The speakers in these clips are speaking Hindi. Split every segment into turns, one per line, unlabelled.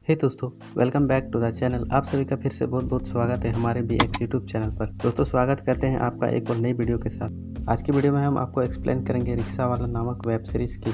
हे दोस्तों, welcome back to the channel. आप सभी का फिर से बहुत बहुत स्वागत है हमारे बी एक्स यूट्यूब चैनल पर। दोस्तों, स्वागत करते हैं आपका एक और नई वीडियो के साथ। आज की वीडियो में हम आपको एक्सप्लेन करेंगे रिक्शा वाला नामक वेब सीरीज़ की।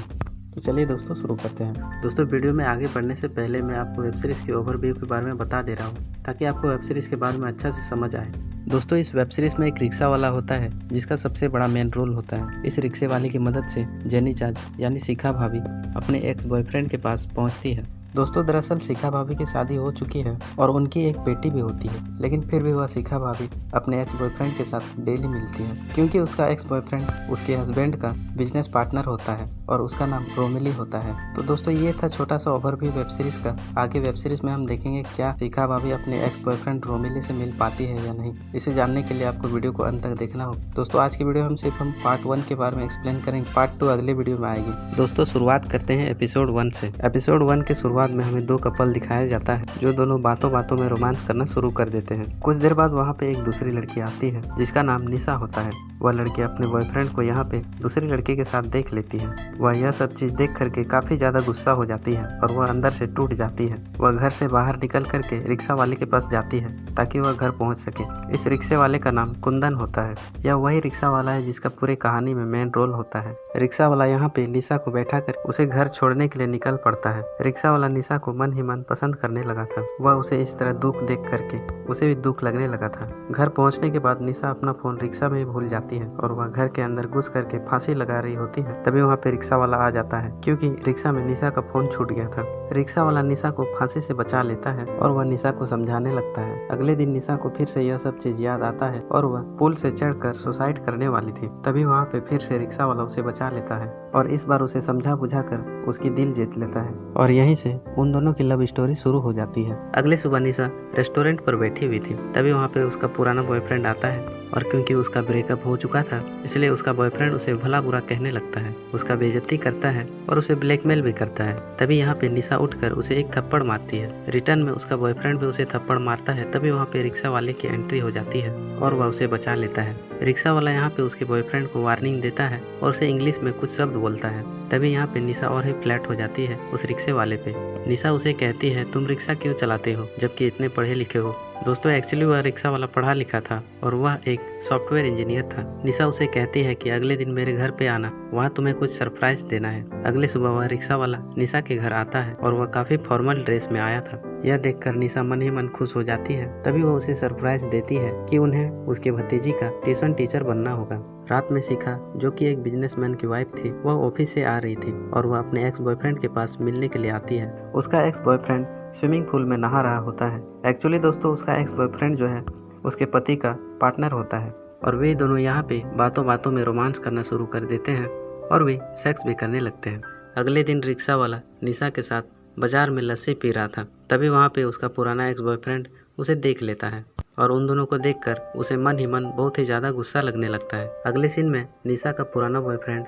तो चलिए दोस्तों शुरू करते हैं। दोस्तों, वीडियो में आगे बढ़ने से पहले मैं आपको वेब सीरीज़ के ओवरव्यू के बारे में बता दे रहा हूँ ताकि आपको वेब सीरीज़ के बारे में अच्छा से समझ आए। दोस्तों, इस वेब सीरीज़ में एक रिक्शा वाला होता है जिसका सबसे बड़ा मेन रोल होता है। इस रिक्शे वाले की मदद से जेनी चाच यानी शिखा भाभी अपने एक्स बॉयफ्रेंड के पास पहुंचती है। दोस्तों, दरअसल शिखा भाभी की शादी हो चुकी है और उनकी एक बेटी भी होती है, लेकिन फिर भी वह शिखा भाभी अपने एक्स बॉयफ्रेंड के साथ डेली मिलती है क्योंकि उसका एक्स बॉयफ्रेंड उसके हस्बैंड का बिजनेस पार्टनर होता है और उसका नाम रोमिली होता है। तो दोस्तों, ये था छोटा सा ओवरव्यू वेब सीरीज का। आगे वेब सीरीज में हम देखेंगे क्या शिखा भाभी अपने एक्स बॉयफ्रेंड रोमिली से मिल पाती है या नहीं। इसे जानने के लिए आपको वीडियो को अंत तक देखना होगा। दोस्तों, आज की वीडियो हम पार्ट 1 के बारे में एक्सप्लेन करेंगे। पार्ट 2 अगले वीडियो में आएगी। दोस्तों, शुरुआत करते हैं एपिसोड 1 से। एपिसोड 1 के शुरुआत में हमें दो कपल दिखाया जाता है जो दोनों बातों बातों में रोमांस करना शुरू कर देते हैं। कुछ देर बाद वहाँ पे एक दूसरी लड़की आती है जिसका नाम निशा होता है। वह लड़की अपने बॉयफ्रेंड को यहाँ पे दूसरी लड़की के साथ देख लेती है। वह यह सब चीज देख करके काफी ज्यादा गुस्सा हो जाती है और वह अंदर से टूट जाती है। वह घर से बाहर निकल करके रिक्शा वाले के पास जाती है ताकि वह घर पहुँच सके। इस रिक्शे वाले का नाम कुंदन होता है। यह वही रिक्शा वाला है जिसका पूरी कहानी में मेन रोल होता है। रिक्शा वाला यहाँ पे निशा को बैठा कर उसे घर छोड़ने के लिए निकल पड़ता है। रिक्शा वाला निशा को मन ही मन पसंद करने लगा था। वह उसे इस तरह दुख देख करके उसे भी दुख लगने लगा था। घर पहुंचने के बाद निशा अपना फोन रिक्शा में ही भूल जाती है और वह घर के अंदर घुस करके फांसी लगा रही होती है। तभी वहाँ पे रिक्शा वाला आ जाता है क्योंकि रिक्शा में निशा का फोन छूट गया था। रिक्शा वाला निशा को फांसी से बचा लेता है और वह निशा को समझाने लगता है। अगले दिन निशा को फिर से यह सब चीज याद आता है और वह पुल से चढ़कर सुसाइड करने वाली थी। तभी वहाँ पे फिर से रिक्शा वाला उसे बचा लेता है और इस बार उसे समझा बुझा कर उसकी दिल जीत लेता है और यहीं से उन दोनों की लव स्टोरी शुरू हो जाती है। अगले सुबह निशा रेस्टोरेंट पर बैठी हुई थी। तभी वहाँ पे उसका पुराना बॉयफ्रेंड आता है और क्योंकि उसका ब्रेकअप हो चुका था इसलिए उसका बॉयफ्रेंड उसे भला बुरा कहने लगता है, उसका बेइज्जती करता है और उसे ब्लैकमेल भी करता है। तभी यहाँ पे निशा उठकर उसे एक थप्पड़ मारती है। रिटर्न में उसका बॉयफ्रेंड भी उसे थप्पड़ मारता है। तभी वहाँ पे रिक्शा वाले की एंट्री हो जाती है और वह उसे बचा लेता है। रिक्शा वाला यहाँ पे उसके बॉयफ्रेंड को वार्निंग देता है और उसे इंग्लिश में कुछ शब्द बोलता है। तभी यहाँ पे निशा और ही फ्लैट हो जाती है उस रिक्शे वाले पे। निशा उसे कहती है, तुम रिक्शा क्यों चलाते हो जबकि इतने पढ़े लिखे हो। दोस्तों, एक्चुअली वह रिक्शा वाला पढ़ा लिखा था और वह एक सॉफ्टवेयर इंजीनियर था। निशा उसे कहती है कि अगले दिन मेरे घर पे आना, वहाँ तुम्हें कुछ सरप्राइज देना है। अगले सुबह वह रिक्शा वाला निशा के घर आता है और वह काफी फॉर्मल ड्रेस में आया था। यह देखकर निशा मन ही मन खुश हो जाती है। तभी वह उसे सरप्राइज देती है कि उन्हें उसके भतीजी का ट्यूशन टीचर बनना होगा। रात में शिखा, जो कि एक बिजनेसमैन की वाइफ थी, वह ऑफिस से आ रही थी और वह अपने एक्स बॉयफ्रेंड के पास मिलने के लिए आती है। उसका एक्स बॉयफ्रेंड स्विमिंग पूल में नहा रहा होता है। एक्चुअली दोस्तों, उसका एक्स बॉयफ्रेंड जो है उसके पति का पार्टनर होता है और वे दोनों यहाँ पे बातों बातों में रोमांस करना शुरू कर देते हैं और वे सेक्स भी करने लगते हैं। अगले दिन रिक्शा वाला निशा के साथ बाजार में लस्सी पी रहा था। तभी वहाँ पे उसका पुराना एक्स बॉयफ्रेंड उसे देख लेता है और उन दोनों को देखकर उसे मन ही मन बहुत ही ज़्यादा गुस्सा लगने लगता है। अगले सीन में निशा का पुराना बॉयफ्रेंड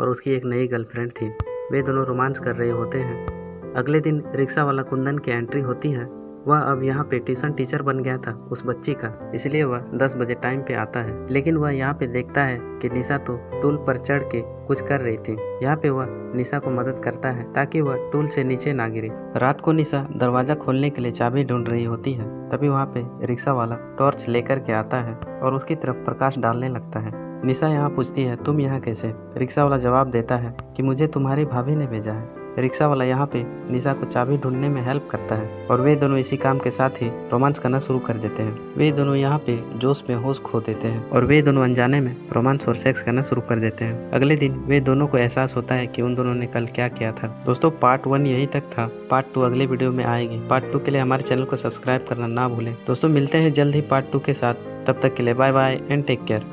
और उसकी एक नई गर्लफ्रेंड थी। वे दोनों रोमांस कर रहे होते हैं। अगले दिन रिक्शा वाला कुंदन की एंट्री होती है। वह अब यहाँ पे ट्यूशन टीचर बन गया था उस बच्ची का, इसलिए वह 10 बजे टाइम पे आता है। लेकिन वह यहाँ पे देखता है कि निशा तो टूल पर चढ़ के कुछ कर रही थी। यहाँ पे वह निशा को मदद करता है ताकि वह टूल से नीचे ना गिरे। रात को निशा दरवाजा खोलने के लिए चाबी ढूंढ रही होती है। तभी वहाँ पे रिक्शा वाला टॉर्च लेकर के आता है और उसकी तरफ प्रकाश डालने लगता है। निशा यहाँ पूछती है, तुम यहाँ कैसे? रिक्शा वाला जवाब देता है कि मुझे तुम्हारी भाभी ने भेजा है। रिक्शा वाला यहाँ पे निशा को चाबी ढूंढने में हेल्प करता है और वे दोनों इसी काम के साथ ही रोमांस करना शुरू कर देते हैं। वे दोनों यहाँ पे जोश में होश खो देते हैं और वे दोनों अनजाने में रोमांस और सेक्स करना शुरू कर देते हैं। अगले दिन वे दोनों को एहसास होता है कि उन दोनों ने कल क्या किया था। दोस्तों, पार्ट 1 यहीं तक था। पार्ट 2 अगले वीडियो में आएगी। पार्ट 2 के लिए हमारे चैनल को सब्सक्राइब करना ना भूलें। दोस्तों, मिलते हैं जल्द ही पार्ट 2 के साथ। तब तक के लिए bye bye and take care.